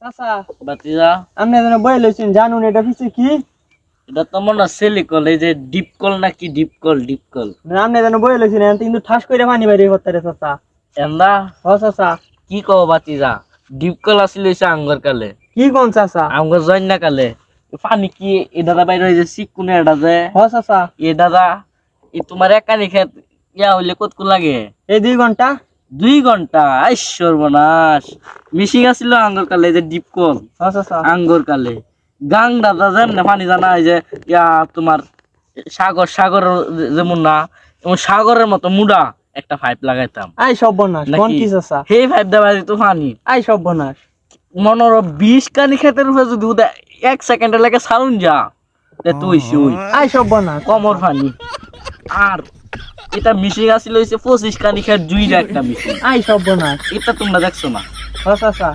চাচা বাতিজা আপনি যেন বই লইছেন জানুন এটা কিছু কি এটা তো মনে হয় সিলিকল, এই যে ডিপ কল নাকি ডিপ কল আপনি যেন বই লইছেন এখন কিন্তু ঠাস করে পানি বাইরে করতে রে চাচা এন্দা ও চাচা কি কও বাতিজা, ডিপ কল আসিল হইছে আঙ্গর কালে, কি কোন চাচা আঙ্গর জন্না কালে পানি কি এটা বাইরে হইছে সিকুনে এটা যে ও চাচা এটা এই তোমার একানি খেত ইয়া হইলে কতক্ষণ লাগে? এই 2 ঘন্টা 2 ঘন্টা। আই সর্বনাশ, মিশিং আছিল আঙ্গর কালে যে ডিপ কল ও চাচা আঙ্গর কালে গাং দাদা যেমন পানি জানা এই যে ইয়া তোমার সাগর যেমন না এমন সাগরের মতো মুডা একটা পাইপ লাগাইতাম আই সর্বনাশ কোন কি চাচা সেই পাইপ দেওয়া যেত পানি আই সর্বনাশ মনোর 20 কানি ক্ষেতের উপরে যদি 1 সেকেন্ডের লাগে সারুন যা তুই শুই আই সর্বনাশ কমর পানি। আর এটা মিশিং আছিল হইছে 25 কানি ক্ষেত জুইরা একটা মিশিং। আই সর্বনাশ এটা তোমরা দেখছো না? ও চাচা